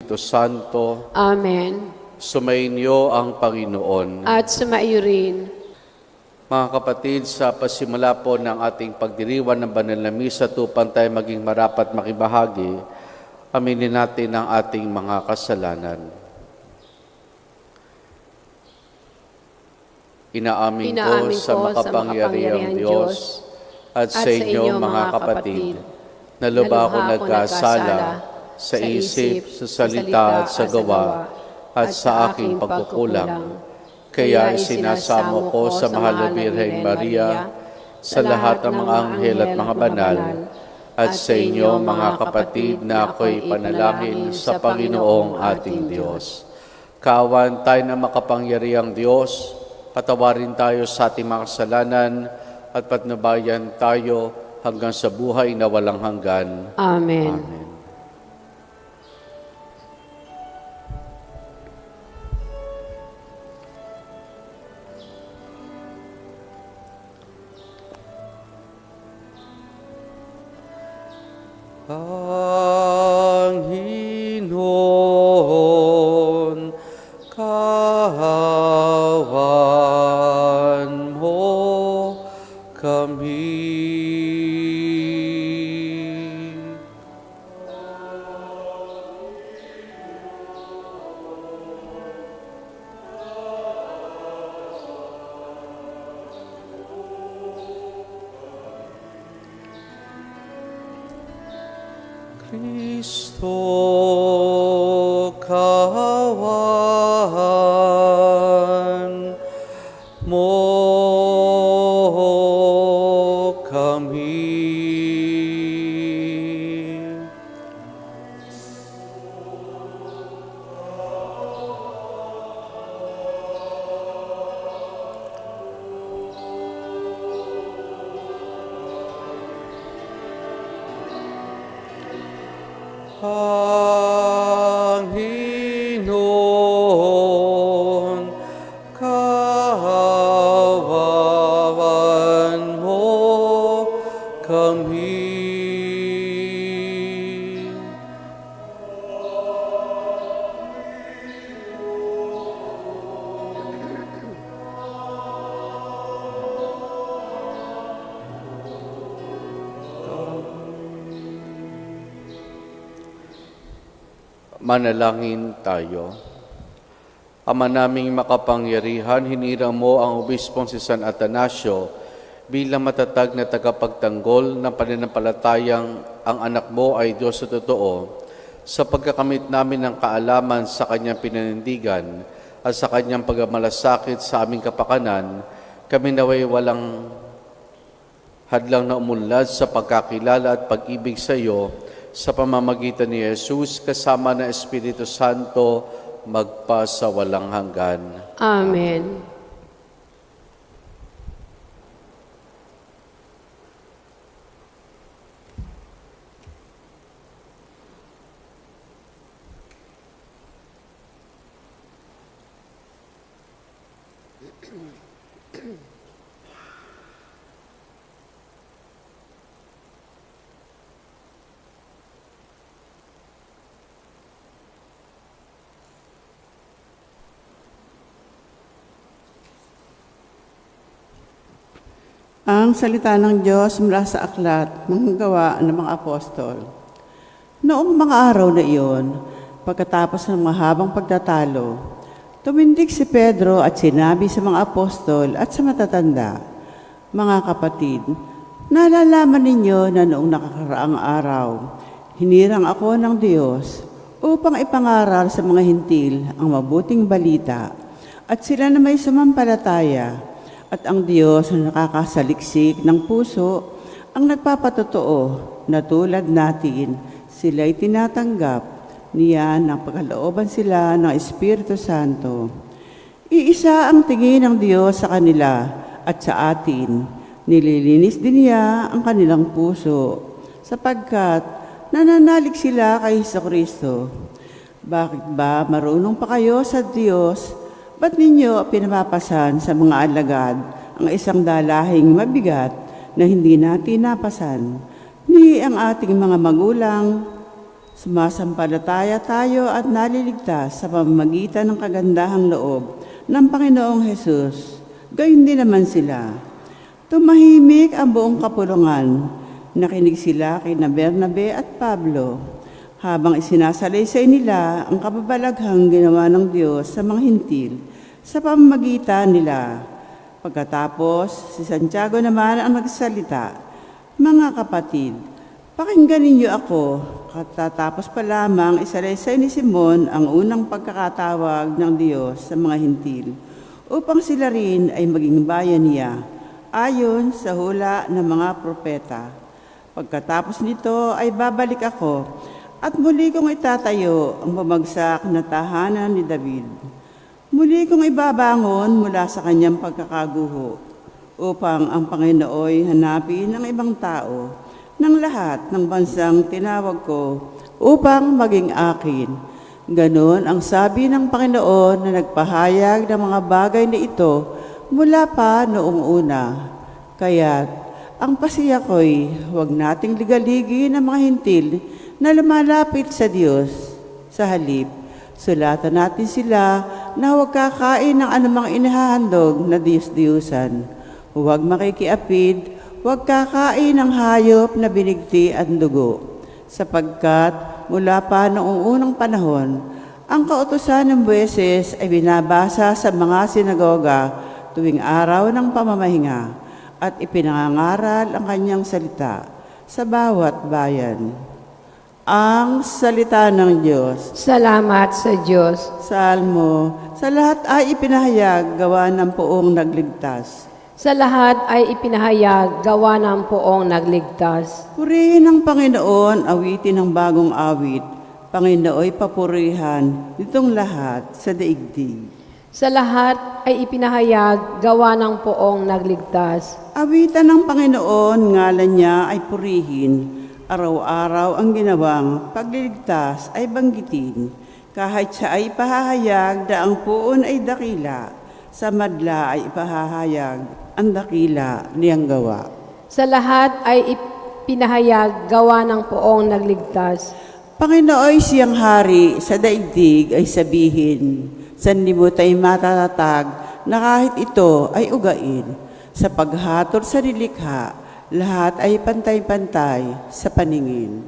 Espiritu Santo. Amen. Sumainyo ang Panginoon. At sumaiyo rin. Mga kapatid, sa pasimula po ng ating pagdiriwang ng banal na misa, upang tayo maging marapat makibahagi, aminin natin ang ating mga kasalanan. Inaamin ko sa makapangyarihang Diyos at sa inyo mga kapatid, na lubha ako nagkasala sa isip, sa salita at sa gawa at sa aking pagkukulang. Kaya isinasamo ko sa mahal na Birheng Maria, sa lahat ng mga anghel at mga banal, at sa inyo mga kapatid na ako'y panalangin sa Panginoong ating Diyos. Kaawan tayo na makapangyarihang Diyos, patawarin tayo sa ating mga kasalanan at patnubayan tayo hanggang sa buhay na walang hanggan. Amen. Amen. Panginoon, kahawan mo kami. Kristo, kahawan mo kami. Panginoon, kahawan mo kami. Manalangin tayo. Ama naming makapangyarihan, hinirang mo ang Obispong si San Atanasio bilang matatag na tagapagtanggol ng pananampalatayang ang anak mo ay Diyos sa totoo, sa pagkakamit namin ng kaalaman sa kanyang pinanindigan at sa kanyang pagmamalasakit sa aming kapakanan, kami naway walang hadlang na umunlad sa pagkakilala at pag-ibig sa iyo sa pamamagitan ni Jesus kasama ng Espiritu Santo magpa sa walang hanggan. Amen. Ang salita ng Diyos mula sa aklat ng Gawa ng mga Apostol. Noong mga araw na iyon, pagkatapos ng mahabang pagtatalo, tumindig si Pedro at sinabi sa mga apostol at sa matatanda, "Mga kapatid, nalalaman ninyo na noong nakakaraang araw, hinirang ako ng Diyos upang ipangaral sa mga hintil ang mabuting balita at sila na may sumampalataya. At ang Diyos na nakakasaliksik ng puso ang nagpapatotoo na tulad natin, sila'y tinatanggap niya ng pagkalooban sila ng Espiritu Santo. Iisa ang tingin ng Diyos sa kanila at sa atin. Nililinis din niya ang kanilang puso sapagkat nananalig sila kay Jesucristo. Bakit ba marunong pa kayo sa Diyos? Ba't ninyo pinapapasan sa mga alagad ang isang dalahing mabigat na hindi natin napasan? Ni ang ating mga magulang Sumasampalataya tayo at naliligtas sa pamamagitan ng kagandahang loob ng Panginoong Hesus. Gayon din naman sila. Tumahimik ang buong kapulungan. Nakinig sila kina Bernabe at Pablo habang isinasalaysay nila ang kababalaghang ginawa ng Diyos sa mga hintil sa pamamagitan nila. Pagkatapos, si Santiago naman ang nagsalita, "Mga kapatid, pakinggan ninyo ako." Katatapos pa lamang isalaysay ni Simon ang unang pagkakatawag ng Diyos sa mga hintil upang sila rin ay maging bayan niya ayon sa hula ng mga propeta. Pagkatapos nito ay babalik ako at muli kong itatayo ang bumagsak na tahanan ni David. Muli kong ibabangon mula sa kanyang pagkakaguho upang ang Panginooy hanapin ng ibang tao ng lahat ng bansang tinawag ko upang maging akin. Ganon ang sabi ng Panginoon na nagpahayag ng mga bagay na ito mula pa noong una. Kaya't ang pasiya ko'y huwag nating ligaligin ang mga hintil na lumalapit sa Diyos. Sa halip, sulatan natin sila na huwag kakain ng anumang inihahandog na Diyos-Diyusan. Huwag makikiapid, huwag kakain ng hayop na binigti at dugo. Sapagkat mula pa noong unang panahon, ang kautusan ng Moises ay binabasa sa mga sinagoga tuwing araw ng pamamahinga at ipinangangaral ang kanyang salita sa bawat bayan. Ang salita ng Diyos. Salamat sa Diyos. Salmo, sa lahat ay ipinahayag gawa ng poong nagligtas. Sa lahat ay ipinahayag gawa ng poong nagligtas. Purihin ng Panginoon, awitin ng bagong awit. Panginooy papurihan nitong lahat sa daigdig. Sa lahat ay ipinahayag gawa ng poong nagligtas. Awitan ng Panginoon, ngalan niya ay purihin. Araw-araw ang ginawang pagliligtas ay banggitin. Kahit siya ay ipahahayag na ang puon ay dakila, sa madla ay ipahahayag ang dakila niyang gawa. Sa lahat ay ipinahayag gawa ng poong nagligtas. Panginooy siyang hari sa daigdig ay sabihin, sanlibutan ay matatatag na kahit ito ay ugain. Sa paghatol sa nilikha, lahat ay pantay-pantay sa paningin.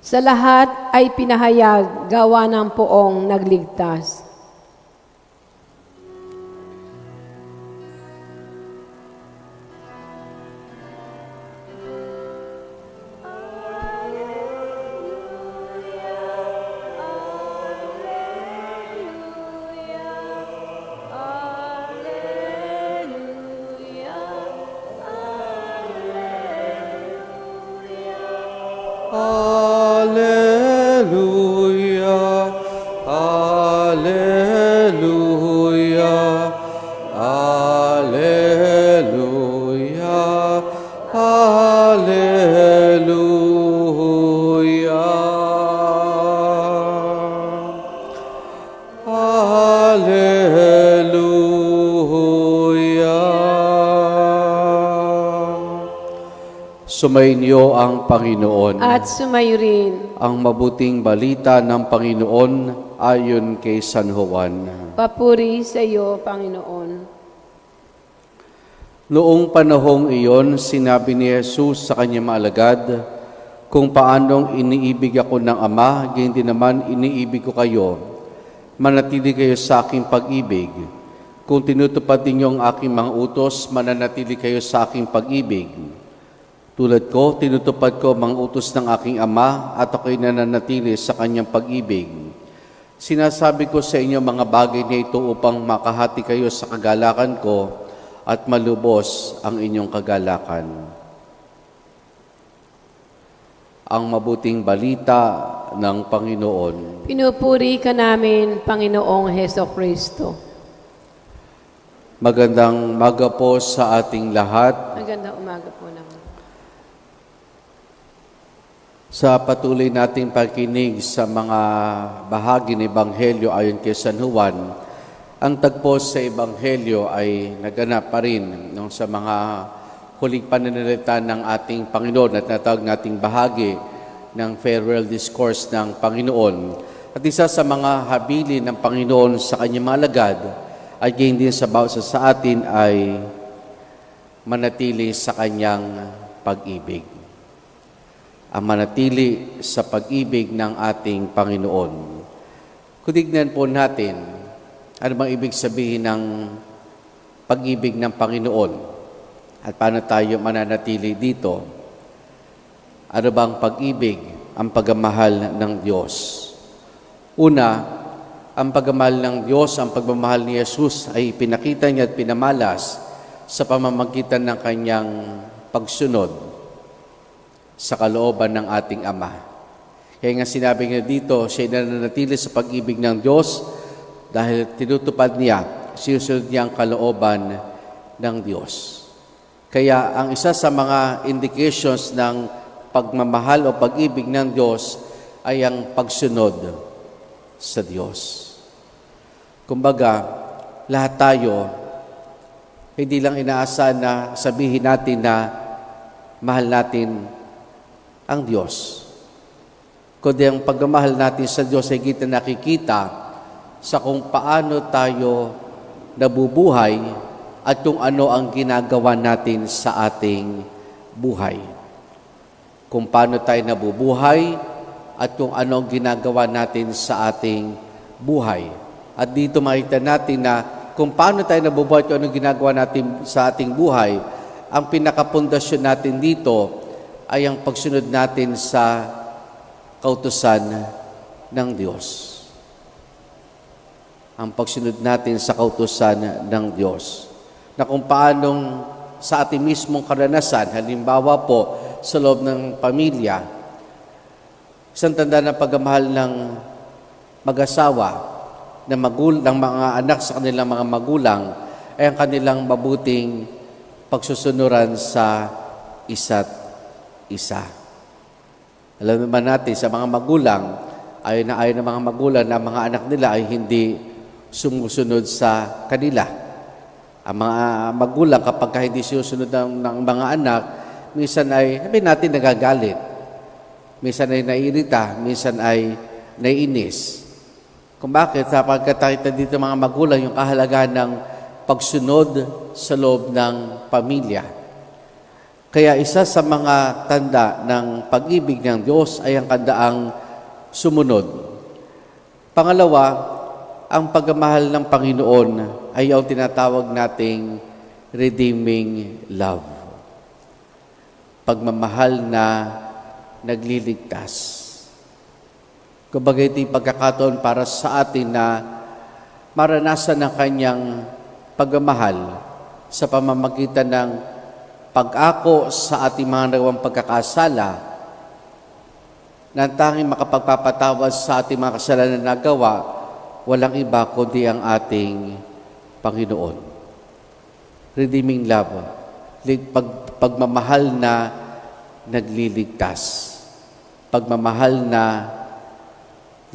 Sa lahat ay pinahayag gawa ng poong nagligtas. Alleluia, alleluia, alleluia, alleluia. Alleluia. Sumainyo ang Panginoon. At sumayo rin. Ang mabuting balita ng Panginoon ayon kay San Juan. Papuri sa iyo, Panginoon. Noong panahong iyon, sinabi ni Jesus sa kanyang mga alagad, kung paanong iniibig ako ng Ama, gayon din naman iniibig ko kayo. Manatili kayo sa aking pag-ibig. Kung tinutupad ninyo ang aking mga utos, mananatili kayo sa aking pag-ibig. Tulad ko, tinutupad ko ang mga utos ng aking Ama at ako'y nananatili sa kanyang pag-ibig. Sinasabi ko sa inyo mga bagay na ito upang makahati kayo sa kagalakan ko at malubos ang inyong kagalakan. Ang mabuting balita ng Panginoon. Pinupuri ka namin, Panginoong Hesukristo. Magandang umaga po sa ating lahat. Magandang umaga po naman. Sa patuloy nating pagkinig sa mga bahagi ng Ebanghelyo ayon kay San Juan, ang tagpo sa Ebanghelyo ay naganap pa rin nung sa mga huling pananalita ng ating Panginoon at natawag nating bahagi ng farewell discourse ng Panginoon. At isa sa mga habilin ng Panginoon sa kanyang mga alagad ay gayon din sa bawat isa sa atin ay manatili sa kanyang pag-ibig. Ang manatili sa pag-ibig ng ating Panginoon. Kung tignan po natin, ano bang ibig sabihin ng pag-ibig ng Panginoon? At paano tayo mananatili dito? Ano bang pag-ibig? Ang pagmamahal ng Diyos. Una, ang pagmamahal ng Diyos, ang pagmamahal ni Jesus ay pinakita niya at pinamalas sa pamamagitan ng kanyang pagsunod sa kalooban ng ating Ama. Kaya nga sinabi niya dito, siya ay nananatili sa pag-ibig ng Diyos dahil tinutupad niya, sinusunod niya ang kalooban ng Diyos. Kaya ang isa sa mga indications ng pagmamahal o pag-ibig ng Diyos ay ang pagsunod sa Diyos. Kumbaga, lahat tayo, hindi lang inaasahan na sabihin natin na mahal natin ang Diyos. Kundi ang pagmamahal natin sa Diyos ay kita nakikita sa kung paano tayo nabubuhay at kung ano ang ginagawa natin sa ating buhay. Kung paano tayo nabubuhay at kung ano ang ginagawa natin sa ating buhay. At dito makita natin na kung paano tayo nabubuhay at kung ano ginagawa natin sa ating buhay, ang pinakapundasyon natin dito ay ang pagsunod natin sa kautusan ng Diyos. Ang pagsunod natin sa kautusan ng Diyos. Na kung paanong sa ating mismong karanasan, halimbawa po sa loob ng pamilya, isang tanda ng pagmamahal ng mag-asawa, ng mga anak sa kanilang mga magulang, ay ang kanilang mabuting pagsusunuran sa isa't isa. Alam naman natin sa mga magulang, ayon ng mga magulang na mga anak nila ay hindi sumusunod sa kanila. Ang mga magulang kapag hindi sumusunod ng mga anak, minsan ay, sabihin natin, nagagalit. Minsan ay naiirita, minsan ay naiinis. Kung bakit? Sapagkat nakita dito mga magulang yung kahalagahan ng pagsunod sa loob ng pamilya. Kaya isa sa mga tanda ng pag-ibig ng Diyos ay ang kandaang sumunod. Pangalawa, ang pagmamahal ng Panginoon ay ang tinatawag nating redeeming love. Pagmamahal na nagliligtas. Kumbaga ito'y pagkakataon para sa atin na maranasan ang kanyang pagmamahal sa pamamagitan ng pag-ako sa ating mga nagawang pagkakasala na tanging makapagpapatawad sa ating mga kasalanan na nagawa, walang iba kundi ang ating Panginoon. Redeeming love, pagmamahal na nagliligtas, pagmamahal na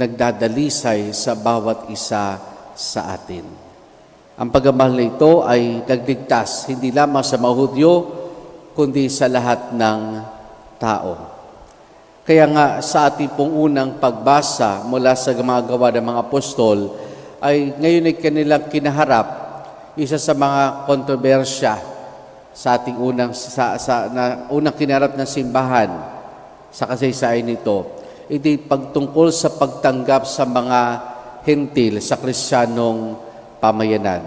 nagdadalisay sa bawat isa sa atin. Ang pagmamahal na ito ay nagligtas hindi lamang sa mga Hudyo, kundi sa lahat ng tao. Kaya nga sa ating pong unang pagbasa mula sa mga gawa ng mga apostol, ay ngayon ay kanilang kinaharap isa sa mga kontrobersya sa ating unang kinaharap ng simbahan sa kasaysayan nito. Ito'y pagtungkol sa pagtanggap sa mga hentil sa Kristiyanong pamayanan.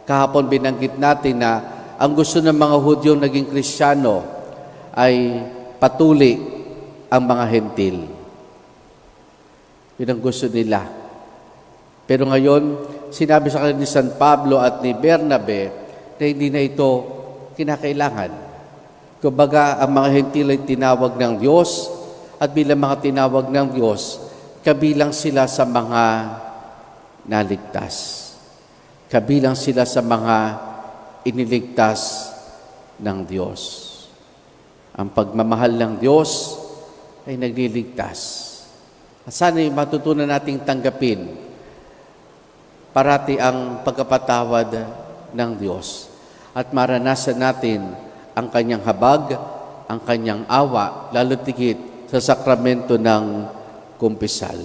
Kahapon binanggit natin na ang gusto ng mga Hudyong naging Kristiyano ay patuli ang mga hentil. Yun ang gusto nila. Pero ngayon, sinabi sa kanila ni San Pablo at ni Bernabe na hindi na ito kinakailangan. Kumbaga, ang mga hentil ay tinawag ng Diyos at bilang mga tinawag ng Diyos, kabilang sila sa mga naligtas. Kabilang sila sa mga iniligtas ng Diyos. Ang pagmamahal ng Diyos ay nagliligtas. At sana'y matutunan nating tanggapin parati ang pagkapatawad ng Diyos. At maranasan natin ang kanyang habag, ang kanyang awa, lalo tigit sa sakramento ng kumpisal.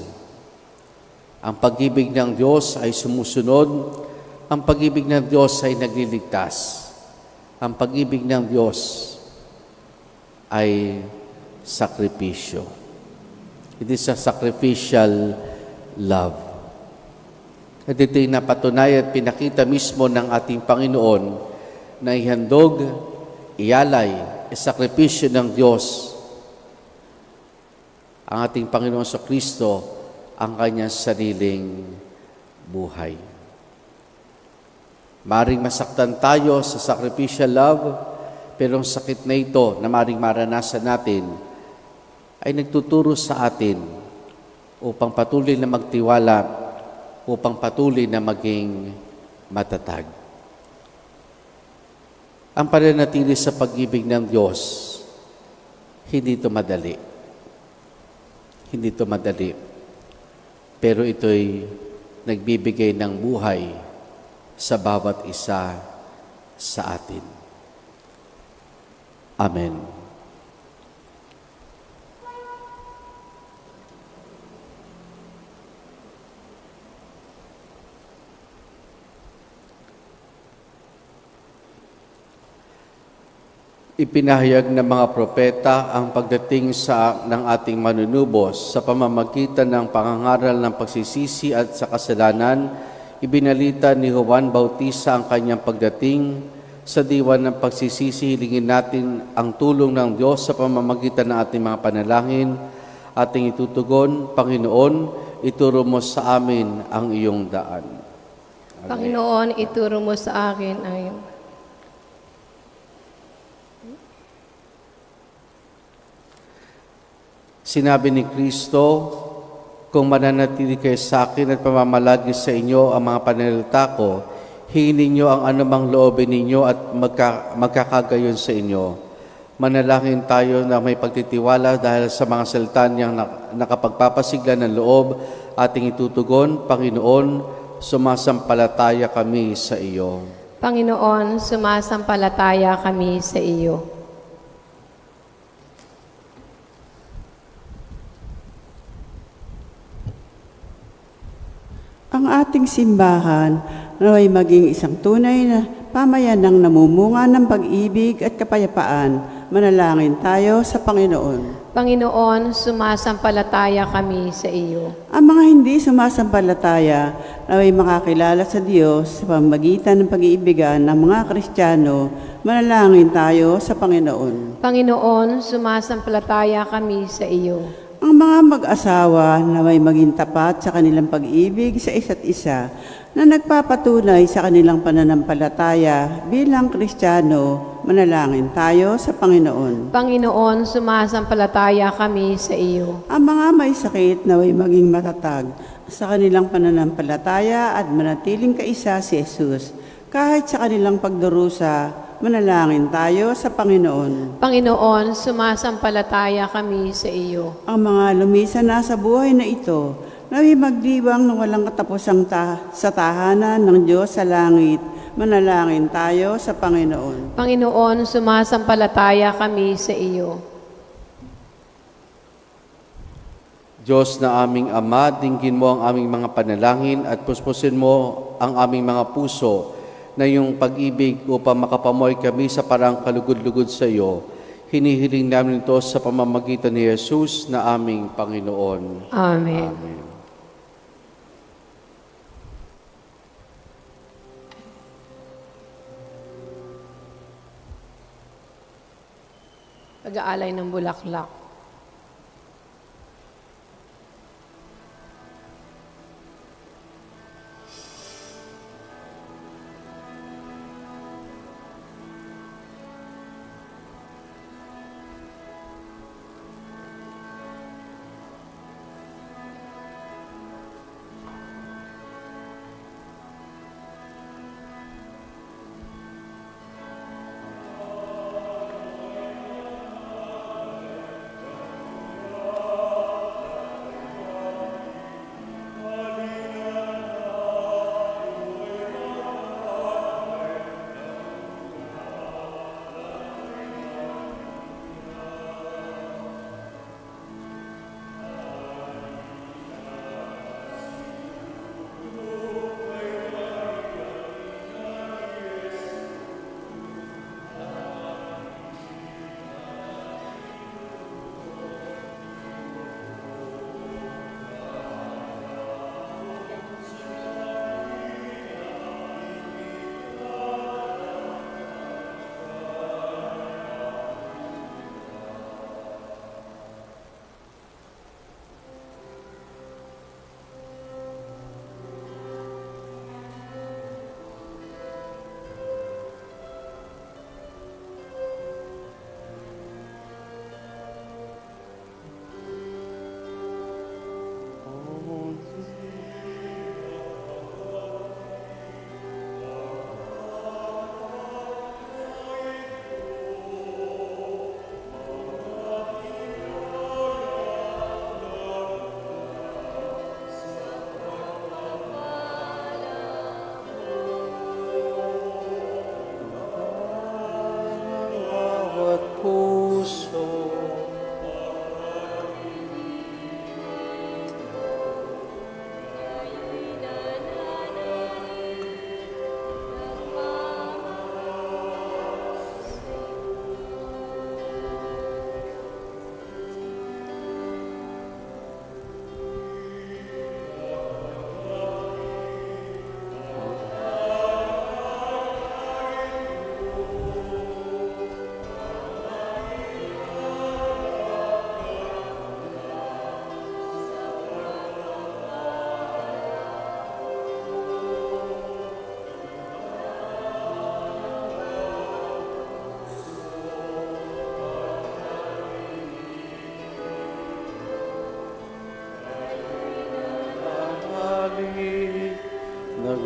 Ang pag-ibig ng Diyos ay sumusunod, ang pag-ibig ng Diyos ay nagliligtas. Ang pag-ibig ng Diyos ay sakripisyo. It is a sacrificial love. At ito'y napatunay at pinakita mismo ng ating Panginoon na ihandog, ialay, sakripisyo ng Diyos ang ating Panginoon sa Kristo ang kanyang sariling buhay. Maring masaktan tayo sa sacrificial love, pero ang sakit na ito na maring maranasan natin ay nagtuturo sa atin upang patuloy na magtiwala, upang patuloy na maging matatag. Ang pananatili sa pag-ibig ng Diyos, hindi ito madali. Hindi ito madali. Pero ito'y nagbibigay ng buhay sa bawat isa sa atin. Amen. Ipinahayag ng mga propeta ang pagdating ng ating manunubos sa pamamagitan ng pangangaral ng pagsisisi at sa kasalanan. Ibinalita ni Juan Bautista ang kanyang pagdating. Sa diwan ng pagsisisi, hilingin natin ang tulong ng Diyos sa pamamagitan ng ating mga panalangin. Ating itutugon, Panginoon, ituro mo sa amin ang iyong daan. Amen. Panginoon, ituro mo sa akin ang iyong. Sinabi ni Kristo, kung mananatili kayo sa akin at pamamalagi sa inyo ang mga pananalita ko, hingin ninyo ang anumang loobin ninyo at magkakagayon sa inyo. Manalangin tayo na may pagtitiwala dahil sa mga salita niyang nakapagpapasigla ng loob. Ating itutugon, Panginoon, sumasampalataya kami sa iyo. Panginoon, sumasampalataya kami sa iyo. Ang ating simbahan naway maging isang tunay na pamayanang namumunga ng pag-ibig at kapayapaan. Manalangin tayo sa Panginoon. Panginoon, sumasampalataya kami sa iyo. Ang mga hindi sumasampalataya naway makakilala sa Diyos sa pamamagitan ng pag-iibigan ng mga Kristiyano. Manalangin tayo sa Panginoon. Panginoon, sumasampalataya kami sa iyo. Ang mga mag-asawa na may maging tapat sa kanilang pag-ibig sa isa't isa na nagpapatunay sa kanilang pananampalataya bilang Kristiyano, manalangin tayo sa Panginoon. Panginoon, sumasampalataya kami sa iyo. Ang mga may sakit na may maging matatag sa kanilang pananampalataya at manatiling kaisa si Jesus kahit sa kanilang pagdurusa. Manalangin tayo sa Panginoon. Panginoon, sumasampalataya kami sa iyo. Ang mga lumisan na sa buhay na ito, naway magdiwang ng walang katapusang sa tahanan ng Diyos sa langit. Manalangin tayo sa Panginoon. Panginoon, sumasampalataya kami sa iyo. Diyos na aming Ama, dinggin mo ang aming mga panalangin at puspusin mo ang aming mga puso na iyong pag-ibig upang makapamoy kami sa parang kalugod-lugod sa iyo. Hinihiling namin ito sa pamamagitan ni Jesus na aming Panginoon. Amen. Amen. Pag-aalay ng bulaklak.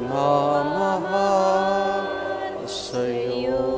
nagmamahal sa'yo.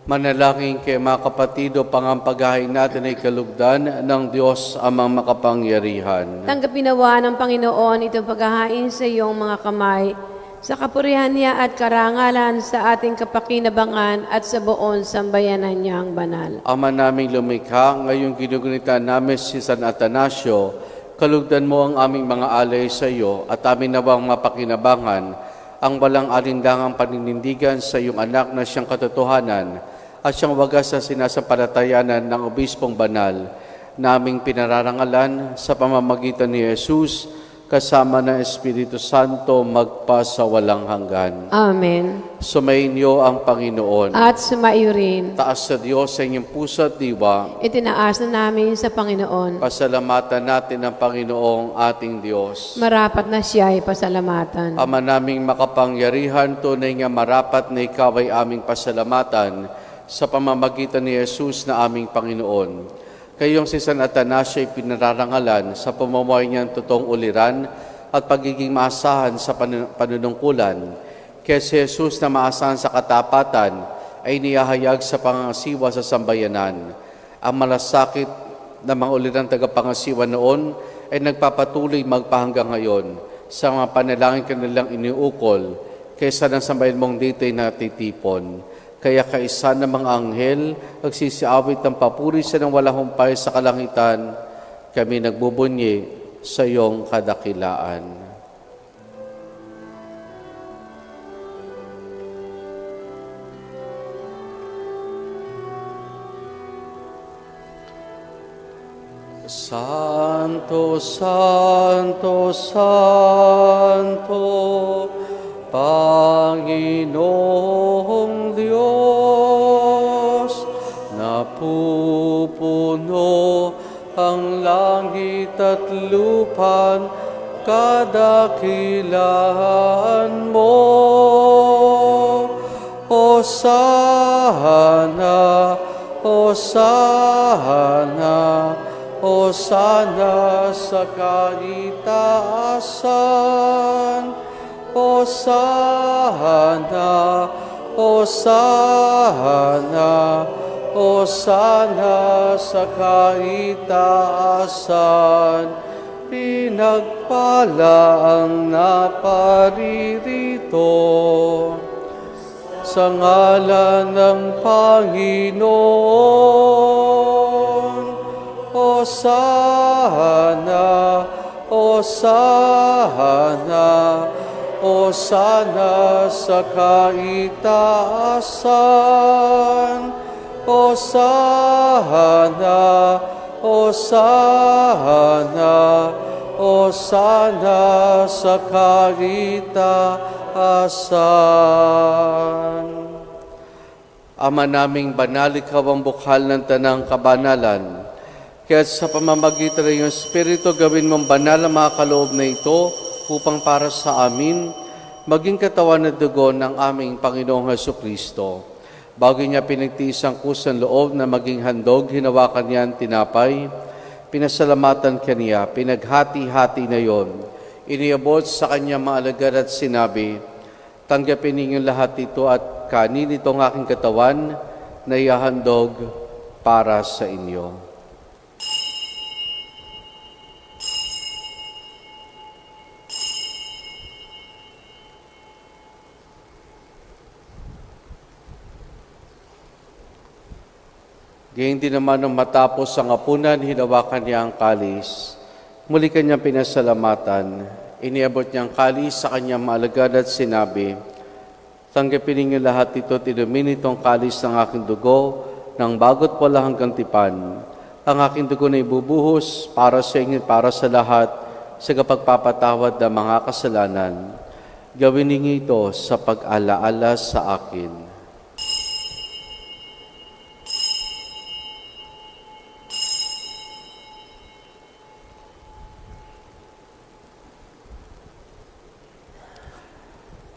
Manalangin kay mga kapatido, pangampagahin natin ay kalugdan ng Diyos amang makapangyarihan. Tanggapin nawa ng Panginoon itong paghahain sa iyong mga kamay, sa kapurihan niya at karangalan sa ating kapakinabangan at sa buong sambayanan niyang banal. Ama naming lumikha, ngayong ginugunita namin si San Atanasio, kalugdan mo ang aming mga alay sa iyo at amin nawang mapakinabangan ang walang alinlangang paninindigan sa iyong anak na siyang katotohanan at siyang wagas sa sinasampalatayanan ng Obispong Banal, naming pinararangalan sa pamamagitan ni Jesus, kasama ng Espiritu Santo, magpasawalang hanggan. Amen. Sumainyo ang Panginoon. At sumaiyo rin. Taas sa Diyos sa inyong puso at diwa. Itinaas na namin sa Panginoon. Pasalamatan natin ang Panginoong ating Diyos. Marapat na siya ay pasalamatan. Ama naming makapangyarihan, tunay nga marapat na ikaw ay aming pasalamatan sa pamamagitan ni Jesus na aming Panginoon. Kayong si San Atanasio ay pinararangalan sa pamumuhay niyang totoong uliran at pagiging maasahan sa panunungkulan. Kaya si Jesus na maasahan sa katapatan ay niyahayag sa pangasiwa sa sambayanan. Ang malasakit na mga ulirang tagapangasiwa noon ay nagpapatuloy magpahanggang ngayon sa mga panalangin kanilang iniukol kaysa ng sambayan mong dito ay natitipon. Kaya kaisa ng mga anghel, nagsisiawit ng papuri sa ng walang humpay sa kalangitan, kami nagbubunyi sa iyong kadakilaan. Santo, Santo, Santo, Panginoong Diyos, napupuno ang langit at lupan, kadakilaan mo. Hosana, Hosana, Hosana sa kaitaasan. Hosana, Hosana, Hosana sa kaitaasan. Pinagpala ang naparirito sa ngalan ng Panginoon. Hosana, Hosana, Hosana sa kaitaasan. Hosana, Hosana, Hosana sa kaitaasan. Ama naming banal, ikaw ang bukhal ng tanang kabanalan. Kaya sa pamamagitan ng iyong Espiritu, gawin mong banal ang mga kaloob na ito upang para sa amin, maging katawan at dugo ng aming Panginoong Hesukristo. Bago niya pinagtiis ang kusang loob na maging handog, hinawakan niya ang tinapay, pinasalamatan kaniya, pinaghati-hati na yon. Iniabot sa kanyang mga alagad at sinabi, tanggapin ninyong lahat ito at kanin itong aking katawan na ihahandog para sa inyo. Gayun din naman nung matapos ang hapunan, hinawakan niya ang kalis. Muli kanyang pinasalamatan. Iniabot niya ang kalis sa kanyang maalagad at sinabi, tanggapin ninyo lahat ito at inumin itong kalis ng aking dugo ng bagot wala hanggang tipan. Ang aking dugo na ibubuhos para sa inyo para sa lahat sa kapagpapatawad ng mga kasalanan. Gawin ninyo ito sa pag-alaala sa akin.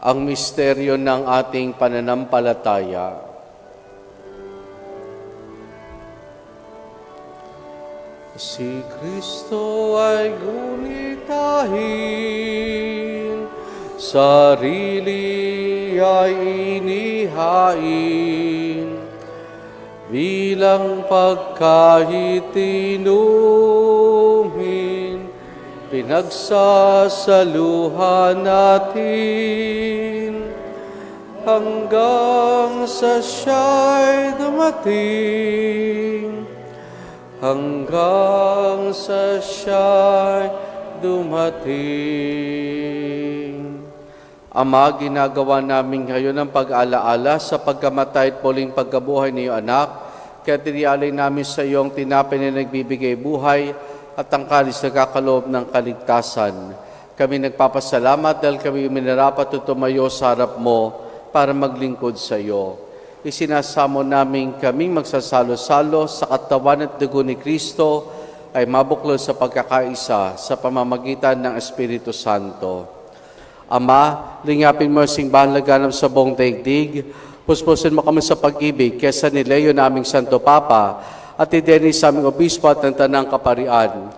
Ang misteryo ng ating pananampalataya. Si Kristo ay gunita gawain, sarili ay inihain, bilang pagkain inumin, pinagsasaluhan natin, hanggang sa siya'y dumating, hanggang sa siya'y dumating. Ama, ginagawa namin ngayon ang pag-alaala sa pagkamatay at muling pagkabuhay ni iyong anak, kaya tinialay namin sa iyong tinapay na nagbibigay buhay at ang kalis na kakaloob ng kaligtasan. Kami nagpapasalamat dahil kami minarapat at tumayo sa harap mo para maglingkod sa iyo. Isinasamo namin kaming magsasalo-salo sa katawan at dugo ni Kristo ay mabuklod sa pagkakaisa sa pamamagitan ng Espiritu Santo. Ama, lingapin mo ang simbahan laganap sa buong daigdig, puspusin mo kami sa pag-ibig kesa ni Leo naming Santo Papa at idenis sa aming obispo at ng Tanang Kaparian.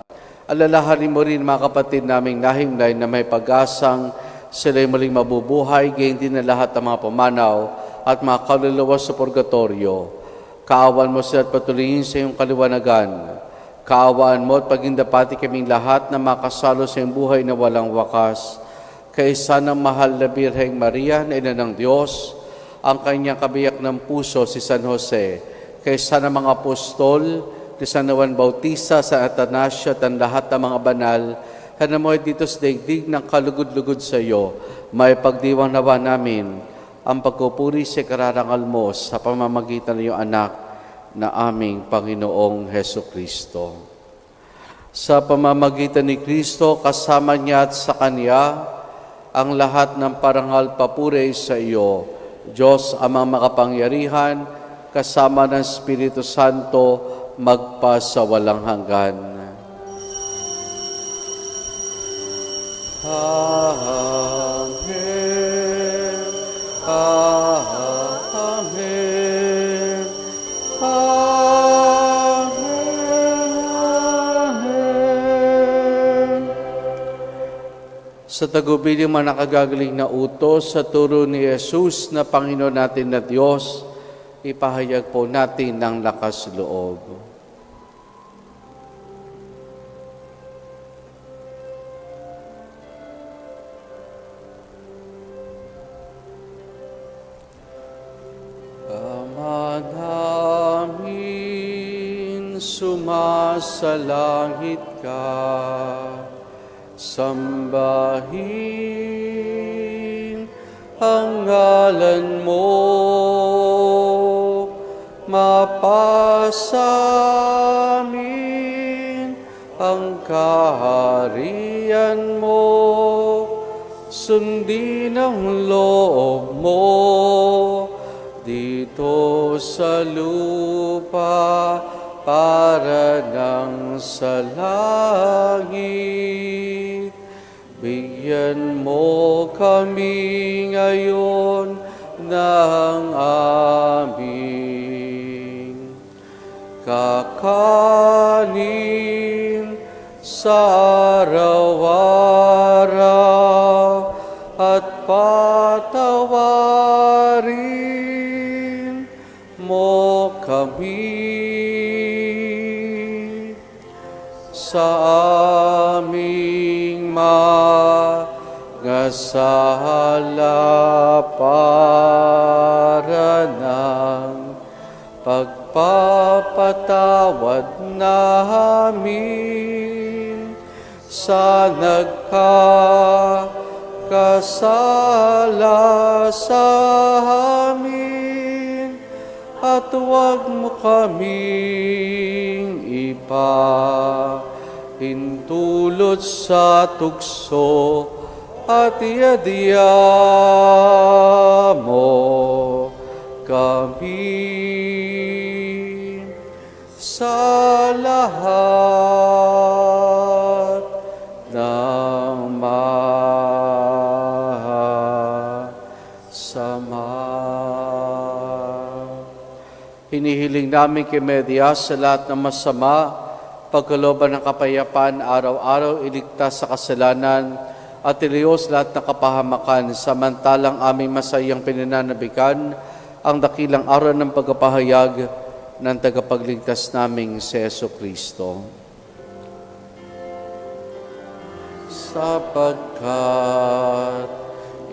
Alalahanin mo rin mga kapatid naming nahimlay na may pag-asang sila'y muling mabubuhay, gayon din na lahat ng mga pumanaw at mga kaluluwa sa purgatorio. Kaawan mo sila at patuloyin sa iyong kaliwanagan. Kaawaan mo at pagindapati kaming lahat na makasalo sa iyong buhay na walang wakas. Kaisa ng mahal na Birheng Maria na Ina ng Diyos, ang kanyang kabiyak ng puso si San Jose, kaisa ng mga apostol, ni San Juan Bautista, San Atanasio at ang lahat ng mga banal, na mo dito sa daigdig ng kalugod-lugod sa iyo, may pagdiwang nawa namin ang pagpupuri sa kararangal mo sa pamamagitan ng iyong anak na aming Panginoong Heso Kristo. Sa pamamagitan ni Kristo, kasama niya at sa Kanya, ang lahat ng parangal papuri sa iyo, Diyos Amang makapangyarihan, kasama ng Espiritu Santo, magpa sa walang hanggan. Amen. Amen. Amen. Sa tagubilin man nakagagaling na utos sa turo ni Jesus na Panginoon natin na Diyos, ipahayag po natin ng lakas loob. Ama namin, sumasalangit ka, sambahin ang ngalan mo, mapasamin ang kaharian mo, sundin ang loob mo, dito sa lupa para nang sa langit. Bigyan mo kami ngayon ng aming kakanin sa araw-araw at patawarin mo kami sa aming mga sala para ng pagpapatawad namin sa nagkakasala sa amin, at huwag mo kaming ipahintulot sa tukso, at iadya mo kami sa lahat ng masama. Hinihiling namin kay Media sa lahat ng masama, pagkalooban ng kapayapaan, araw-araw iligtas sa kasalanan, at iliyos lahat ng kapahamakan, samantalang aming masayang pinananabikan ang dakilang araw ng pagpapahayag ng tagapagligtas naming si Jesucristo. Sapagkat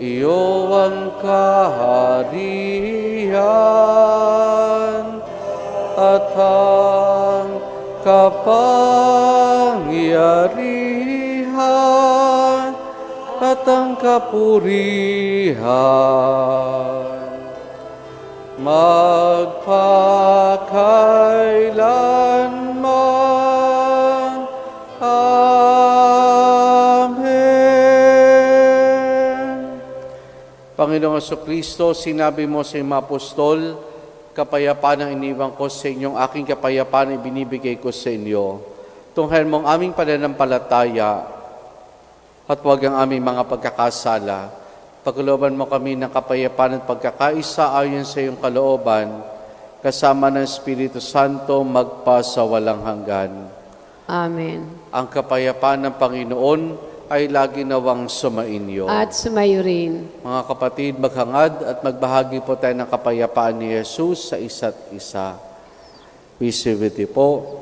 iyo ang kaharian at ang kapangyarihan at ang kapurihan magpakailanman. Amen. Panginoong Jesucristo, sinabi mo sa iyong mga apostol, kapayapaan ang iniwan ko sa inyong aking kapayapaan ibinibigay ko sa inyo. Tunghayan mo ang aming pananampalataya at huwag ang aming mga pagkakasala. Pagkalooban mo kami ng kapayapaan at pagkakaisa ayon sa iyong kalooban, kasama ng Espiritu Santo magpa sa walang hanggan. Amen. Ang kapayapaan ng Panginoon ay lagi nawang sumainyo. At sumayo rin. Mga kapatid, maghangad at magbahagi po tayo ng kapayapaan ni Jesus sa isa't isa. Peace be with you po.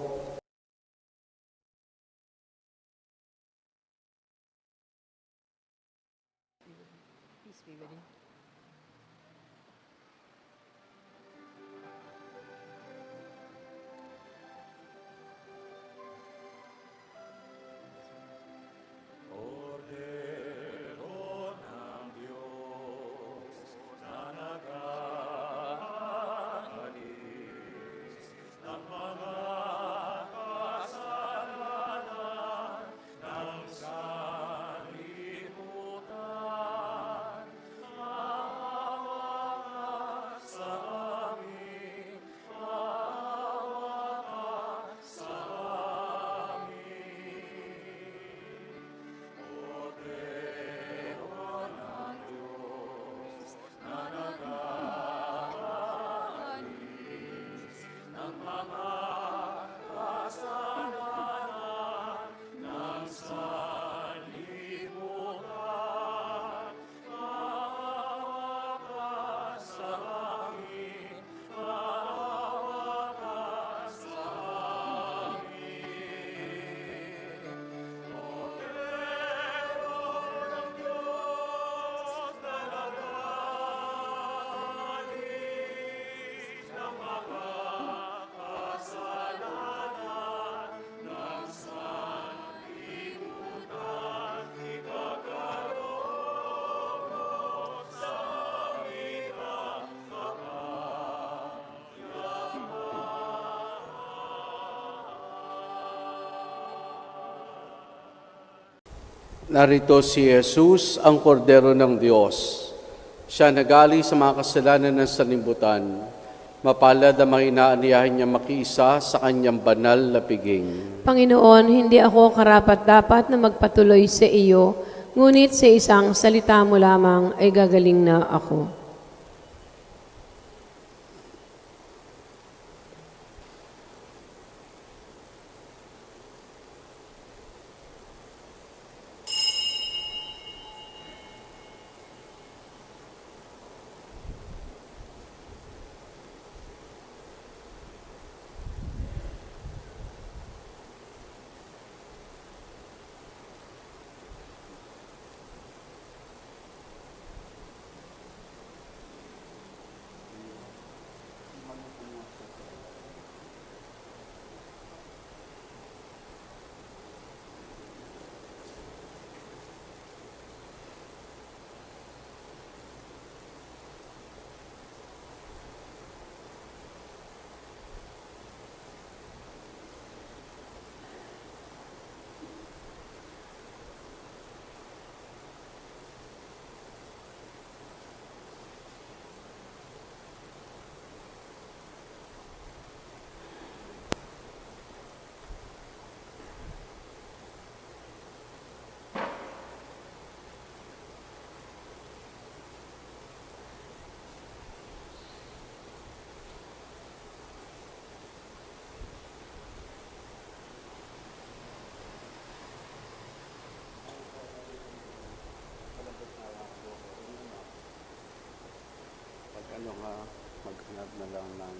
Narito si Jesus, ang kordero ng Diyos. Siya nagali sa mga kasalanan ng sanlibutan. Mapalad ang mga inaaniyahan niya makiisa sa kanyang banal na piging. Panginoon, hindi ako karapat-dapat na magpatuloy sa iyo, ngunit sa isang salita mo lamang ay gagaling na ako. nga maghanap na lang ng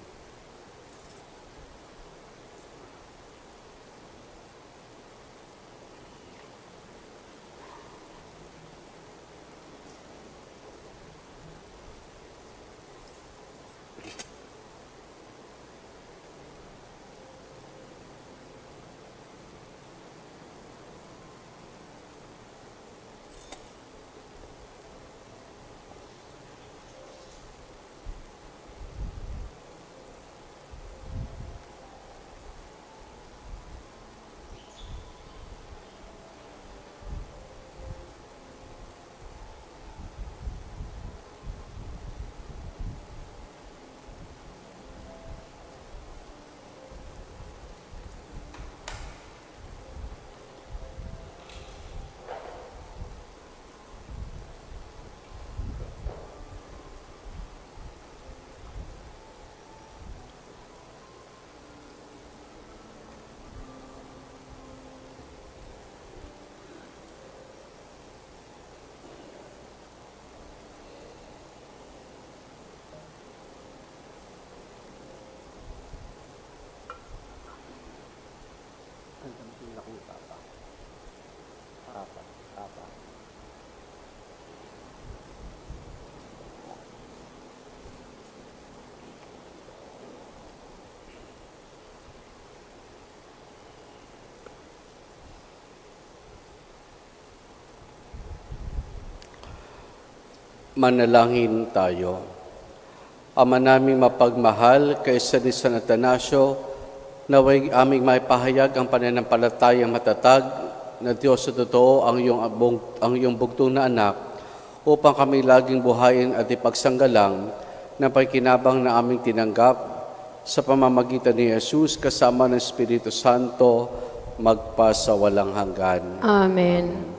manalangin tayo. Ama naming mapagmahal, kaisa ni San Atanasio, naway aming maipahayag ang pananampalatayang matatag na Diyos sa totoo ang iyong bugtong na anak upang kami laging buhayin at ipagsanggalang ng pagkinabang na aming tinanggap sa pamamagitan ni Jesus kasama ng Espiritu Santo magpasawalang hanggan. Amen.